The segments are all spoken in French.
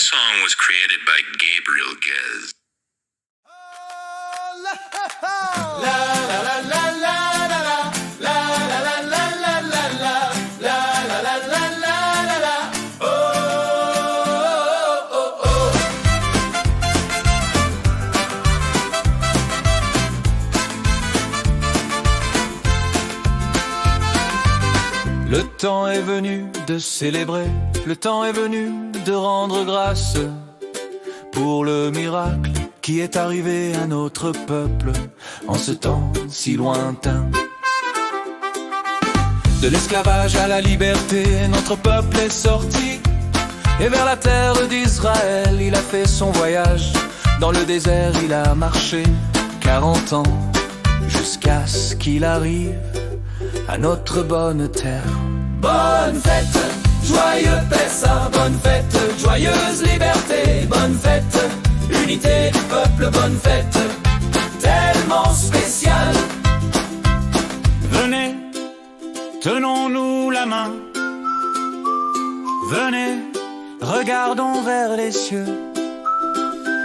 song was created by Gabriel Guez. Le temps est venu de célébrer, le temps est venu de rendre grâce pour le miracle qui est arrivé à notre peuple en ce temps si lointain. De l'esclavage à la liberté, notre peuple est sorti, et vers la terre d'Israël il a fait son voyage. Dans le désert il a marché 40 ans, jusqu'à ce qu'il arrive à notre bonne terre. Bonne fête, joyeux Pessah, bonne fête, joyeuse liberté, bonne fête, unité du peuple, bonne fête, tellement spéciale. Venez, tenons-nous la main. Venez, regardons vers les cieux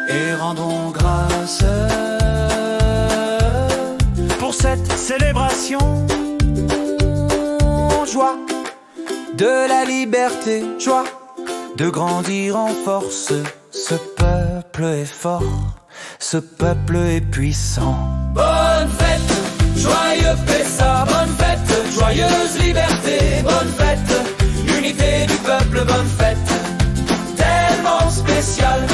et rendons grâce pour cette célébration. Joie de la liberté, joie de grandir en force. Ce peuple est fort, ce peuple est puissant. Bonne fête, joyeux Pessah, bonne fête, joyeuse liberté, bonne fête, unité du peuple, bonne fête, tellement spéciale.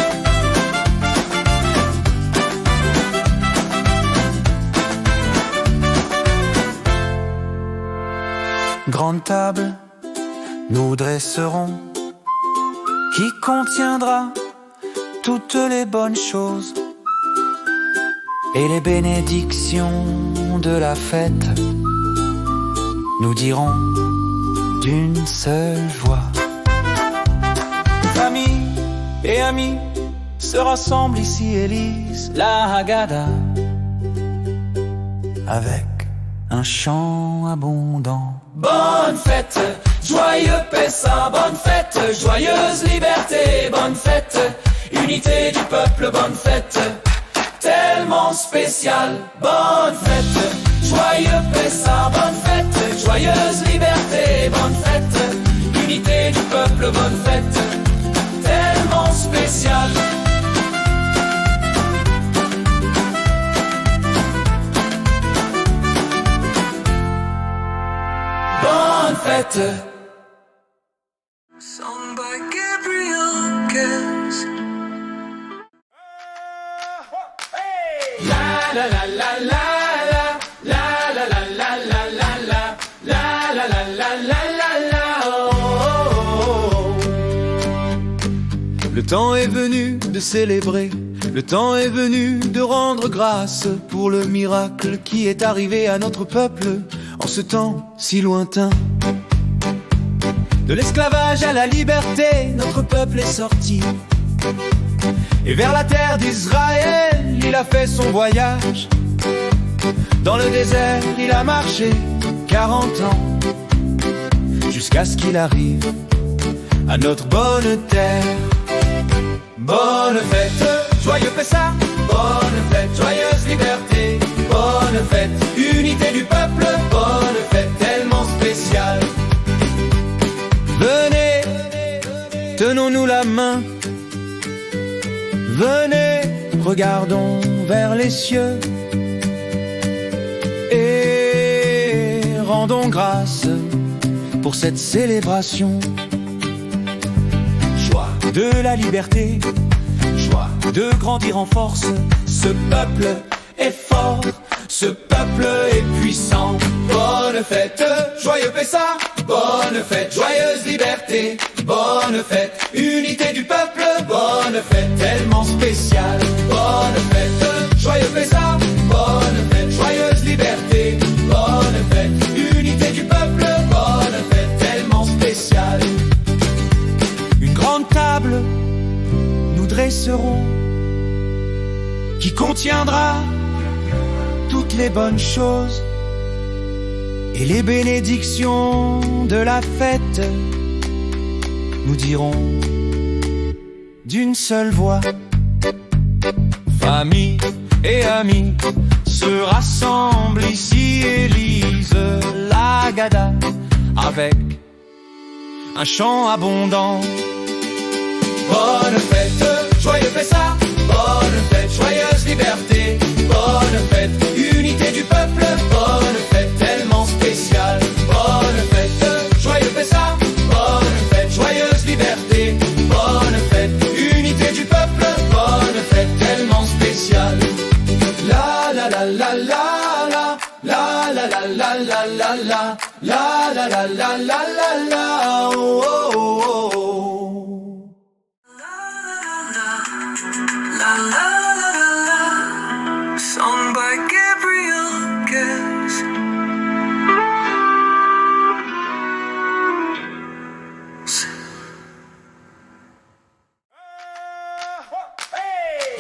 Grande table, nous dresserons, qui contiendra toutes les bonnes choses et les bénédictions de la fête. Nous dirons d'une seule voix. Famille et amis se rassemblent ici et lisent la Haggadah avec un chant abondant. Bonne fête, joyeux Pessah, bonne fête, joyeuse liberté, bonne fête, unité du peuple, bonne fête, tellement spéciale. Bonne fête, joyeux Pessah, bonne fête, joyeuse liberté, bonne fête, unité du peuple, bonne fête, tellement spéciale. Bonne fête. Song by Gabriel Guez. La la la la la la la la la la la la la la la la la la oh, oh, oh. Le temps est venu de célébrer, le temps est venu de rendre grâce pour le miracle qui est arrivé à notre peuple en ce temps si lointain. De l'esclavage à la liberté, notre peuple est sorti, et vers la terre d'Israël, il a fait son voyage. Dans le désert, il a marché 40 ans, jusqu'à ce qu'il arrive à notre bonne terre. Bonne fête, joyeux Pessah, bonne fête, joyeuse liberté, bonne fête, unité du peuple, bonne fête, tellement spéciale. Venez, tenons-nous la main. Venez, regardons vers les cieux et rendons grâce pour cette célébration. Joie de la liberté, joie de grandir en force. Ce peuple est fort, ce peuple est puissant. Bonne fête, joyeux Pessah, bonne fête, joyeuse liberté, bonne fête, unité du peuple, bonne fête, tellement spéciale. Bonne fête, joyeux Pessah, bonne fête, joyeuse liberté, bonne fête, unité du peuple, bonne fête, tellement spéciale. Une grande table, nous dresserons, qui contiendra toutes les bonnes choses et les bénédictions de la fête. Nous dirons d'une seule voix. Famille et amis se rassemblent ici et lisent la Gada avec un chant abondant. Bonne fête, joyeux Pessah, bonne fête, joyeuse liberté, bonne fête, unité du peuple, bonne fête tellement spéciale. Bonne fête, joyeux Pessah, bonne fête, joyeuse liberté, bonne fête, unité du peuple, bonne fête tellement spéciale. La la la la la la, la la la la la la la, la la la la la la la, oh oh oh oh. La la la la la, sung by Gabriel Guest.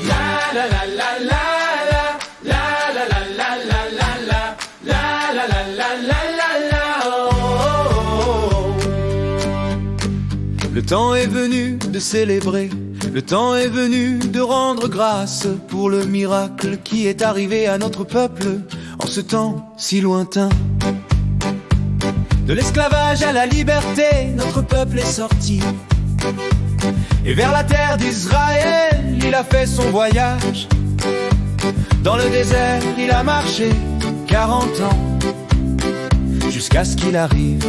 La la la la la la, la la la la la la la, la la la la la la la, oh oh oh. Le temps est venu de célébrer, le temps est venu de rendre grâce pour le miracle qui est arrivé à notre peuple en ce temps si lointain. De l'esclavage à la liberté, notre peuple est sorti. Et vers la terre d'Israël, il a fait son voyage. Dans le désert, il a marché 40 ans, jusqu'à ce qu'il arrive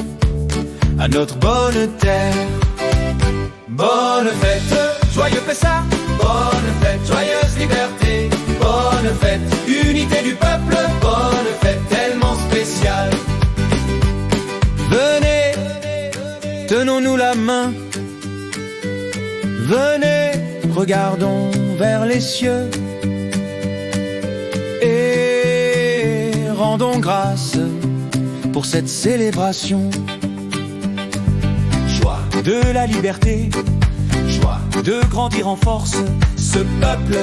à notre bonne terre. Bonne fête, joyeux Pessah, bonne fête, joyeuse liberté, bonne fête, unité du peuple, bonne fête tellement spéciale. Venez, tenons-nous la main. Venez, regardons vers les cieux et rendons grâce pour cette célébration. Joie de la liberté, joie de grandir en force. Ce peuple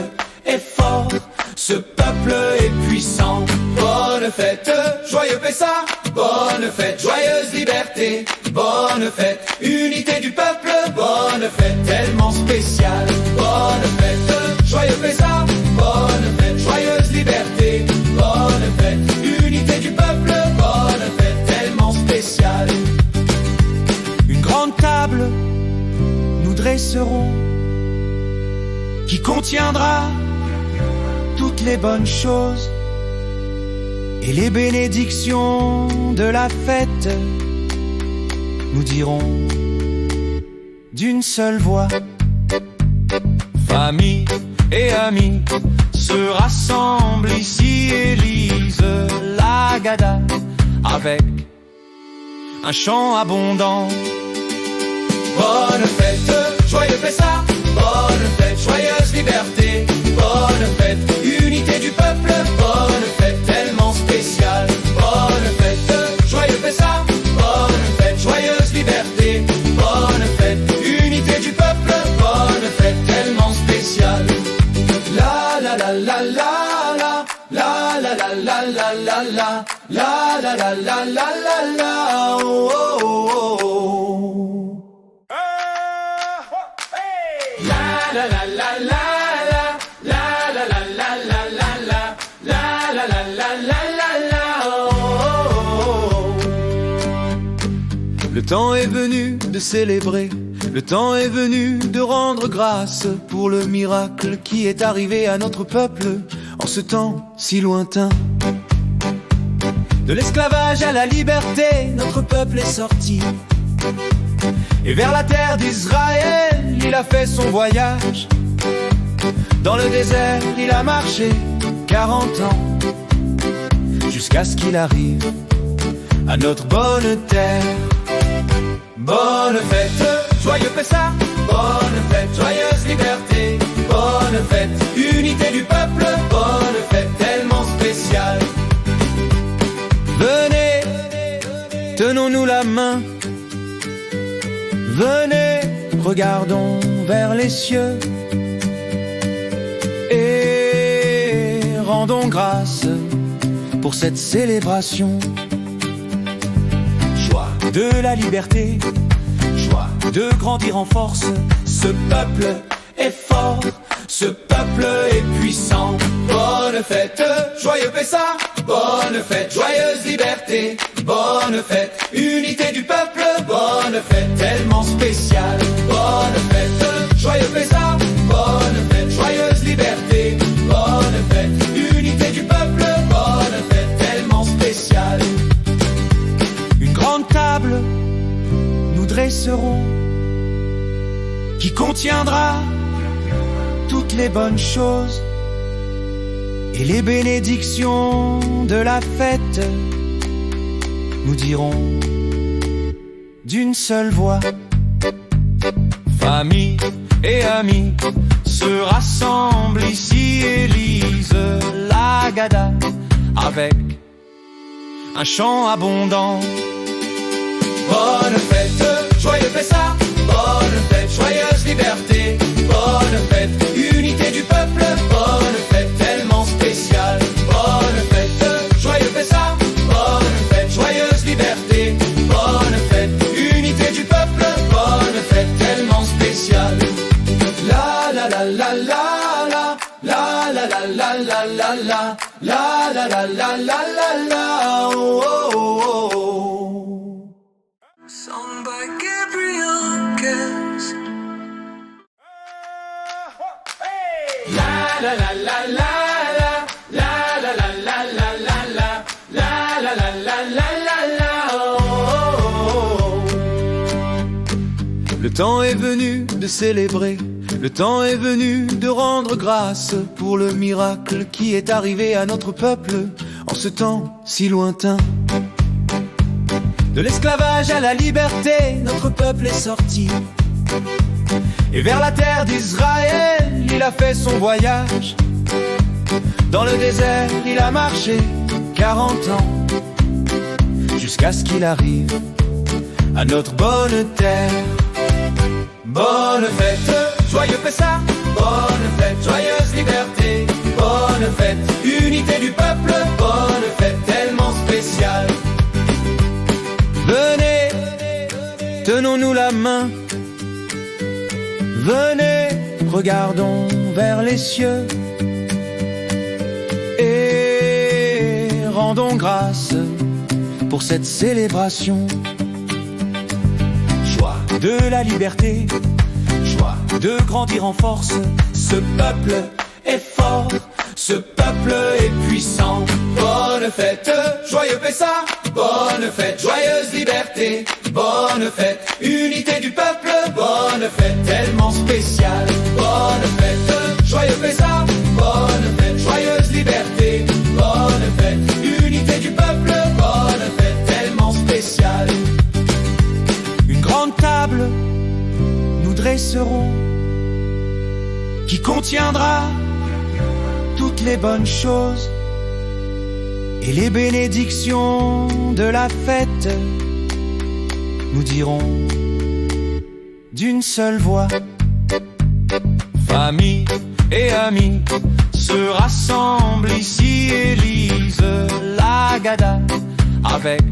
est fort, ce peuple est puissant. Bonne fête, joyeux Pessah, bonne fête, joyeuse liberté, bonne fête, unité du peuple, bonne fête tellement spéciale. Bonne fête, joyeux Pessah, bonne fête, joyeuse liberté, bonne fête, unité du peuple, bonne fête tellement spéciale. Une grande table nous dresserons qui contiendra toutes les bonnes choses et les bénédictions de la fête. Nous dirons d'une seule voix. Famille et amis se rassemblent ici et lisent la Gada avec un chant abondant. Bonne fête, joyeux Pessah, bonne fête, joyeuse liberté, bonne fête, unité du peuple, bonne fête tellement spéciale. Bonne fête, joyeux Pessah, bonne fête, joyeuse liberté, bonne fête, unité du peuple, bonne fête tellement spéciale. La la la la la la, la la la la la la la, la la la la la la la, oh oh oh oh. La la la la la, la la la la la la la, la la la la la la la, oh oh oh. Le temps est venu de célébrer, le temps est venu de rendre grâce pour le miracle qui est arrivé à notre peuple en ce temps si lointain. De l'esclavage à la liberté, notre peuple est sorti. Et vers la terre d'Israël, il a fait son voyage. Dans le désert, il a marché 40 ans, jusqu'à ce qu'il arrive à notre bonne terre. Bonne fête, joyeux Pessah, bonne fête, joyeuse liberté, bonne fête, unité du peuple, bonne fête tellement spéciale. Venez, tenons-nous la main. Venez, regardons vers les cieux et rendons grâce pour cette célébration. Joie de la liberté, joie de grandir en force. Ce peuple est fort, ce peuple est puissant. Bonne fête, joyeux Pessa, bonne fête, joyeuse liberté, bonne fête, unité du peuple, bonne fête, tellement spéciale. Bonne fête, joyeux Pessa, bonne fête, joyeuse liberté, bonne fête, unité du peuple, bonne fête, tellement spéciale. Une grande table nous dresserons qui contiendra toutes les bonnes choses et les bénédictions de la fête. Nous dirons d'une seule voix: famille et amis se rassemblent ici et lisent la Gada avec un chant abondant. Bonne fête, joyeux Pessa, bonne fête, joyeuse liberté, bonne fête, unité du peuple, bonne fête, tellement spéciale. Bonne fête, joyeux Pessa, bonne fête, joyeuse liberté, bonne fête, unité du peuple, bonne fête, tellement spéciale. La la la la la la, la la la la la la la, la la la la la la la, oh oh oh oh. Sung by Gabriel Guess. La la la la la la, la la la la la la, la la la la la la la, oh oh oh. Le temps est venu de célébrer, le temps est venu de rendre grâce pour le miracle qui est arrivé à notre peuple en ce temps si lointain. De l'esclavage à la liberté, notre peuple est sorti. Et vers la terre d'Israël, il a fait son voyage. Dans le désert, il a marché 40 ans, jusqu'à ce qu'il arrive à notre bonne terre. Bonne fête, joyeux Pessa, bonne fête, joyeuse liberté, bonne fête, unité du peuple, bonne fête, tellement spéciale. Venez, tenons-nous la main. Venez, regardons vers les cieux et rendons grâce pour cette célébration. Joie de la liberté, joie de grandir en force. Ce peuple est fort, ce peuple est puissant. Bonne fête, joyeux Pessa, bonne fête, joyeuse liberté, bonne fête, unité du peuple, bonne fête, tellement spéciale. Bonne fête, joyeux Pessa, bonne fête, joyeuse liberté, bonne fête, unité du peuple, bonne fête, tellement spéciale. Une grande table nous dresserons qui contiendra toutes les bonnes choses et les bénédictions de la fête. Nous dirons d'une seule voix: famille et amis se rassemblent ici et lisent la Gada avec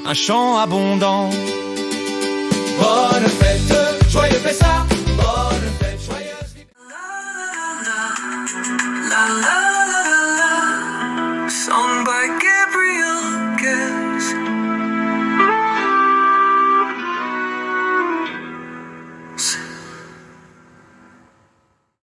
un chant abondant. Bonne fête, joyeux Pessa, bonne fête, joyeuse liberté. La la la la la, sung by Gabriel Guess.